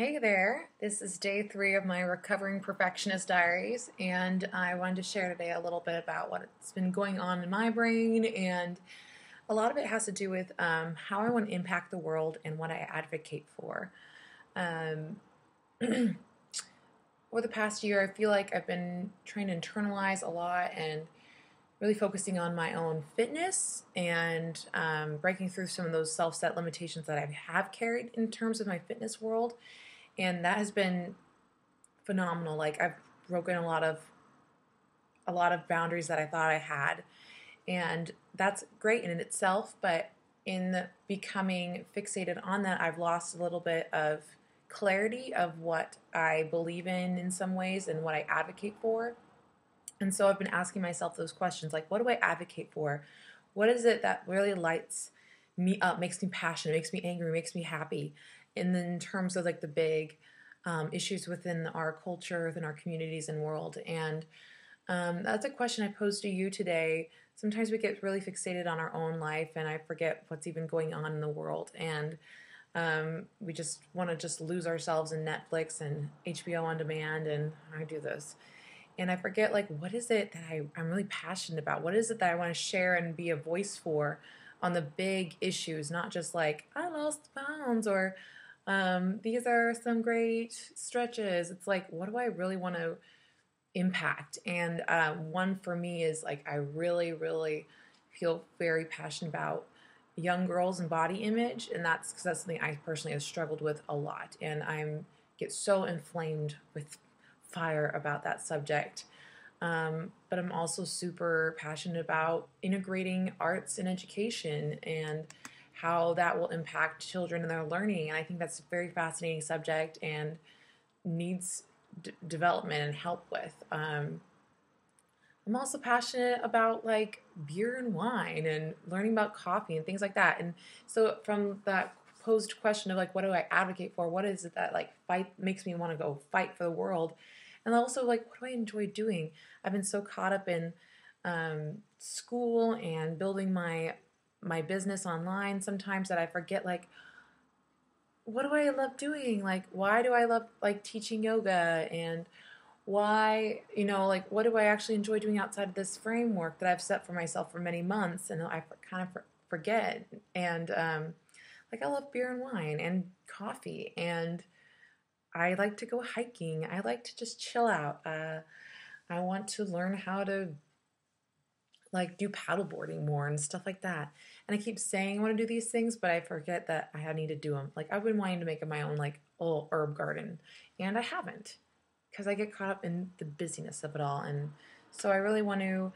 Hey there, this is day 3 of my Recovering Perfectionist Diaries, and I wanted to share today a little bit about what's been going on in my brain, and a lot of it has to do with how I want to impact the world and what I advocate for. Um, over the past year, I feel like I've been trying to internalize a lot and really focusing on my own fitness and breaking through some of those self-set limitations that I have carried in terms of my fitness world, and that has been phenomenal. Like I've broken a lot of boundaries that I thought I had, and that's great in itself. But in becoming fixated on that, I've lost a little bit of clarity of what I believe in some ways and what I advocate for. And so I've been asking myself those questions, like, what do I advocate for? What is it that really lights me up, makes me passionate, makes me angry, makes me happy? And then in terms of like the big issues within our culture, within our communities and world. And that's a question I pose to you today. Sometimes we get really fixated on our own life, and I forget what's even going on in the world. And we just want to just lose ourselves in Netflix and HBO on demand, and I do this. And I forget, like, what is it that I'm really passionate about? What is it that I want to share and be a voice for on the big issues, not just like, I lost pounds or these are some great stretches. It's like, what do I really want to impact? And one for me is like, I really, really feel very passionate about young girls and body image, and that's because that's something I personally have struggled with a lot, and I'm get so inflamed with fire about that subject. But I'm also super passionate about integrating arts and education and how that will impact children and their learning. And I think that's a very fascinating subject and needs development and help with. I'm also passionate about like beer and wine and learning about coffee and things like that. And so from that posed question of like, what do I advocate for? What is it that like fight makes me want to go fight for the world? And also like, what do I enjoy doing? I've been so caught up in school and building my business online sometimes that I forget like, what do I love doing? Like, why do I love like teaching yoga, and why, like, what do I actually enjoy doing outside of this framework that I've set for myself for many months, and I kind of forget. And like, I love beer and wine and coffee, and I like to go hiking. I like to just chill out. I want to learn how to like do paddleboarding more and stuff like that. And I keep saying I want to do these things, but I forget that I need to do them. Like I've been wanting to make my own like little herb garden, and I haven't because I get caught up in the busyness of it all. And so I really want to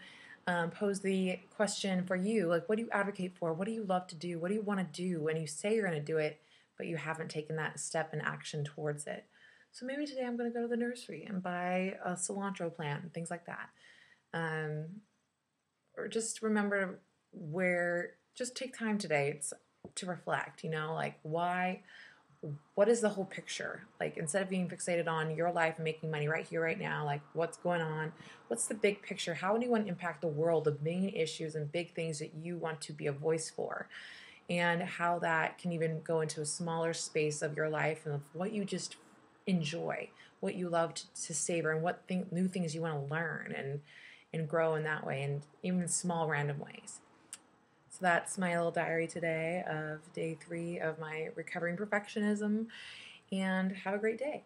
pose the question for you, like, what do you advocate for? What do you love to do? What do you want to do when you say you're going to do it, but you haven't taken that step in action towards it? So maybe today I'm going to go to the nursery and buy a cilantro plant and things like that. Um, or just remember just take time today to reflect, like what is the whole picture? Like instead of being fixated on your life and making money right here, right now, like what's going on? What's the big picture? How do you want to impact the world, the main issues and big things that you want to be a voice for? And how that can even go into a smaller space of your life and of what you just enjoy, what you love to savor, and what new things you want to learn and grow in that way, and even small random ways. So that's my little diary today of day 3 of my recovering perfectionism, and have a great day.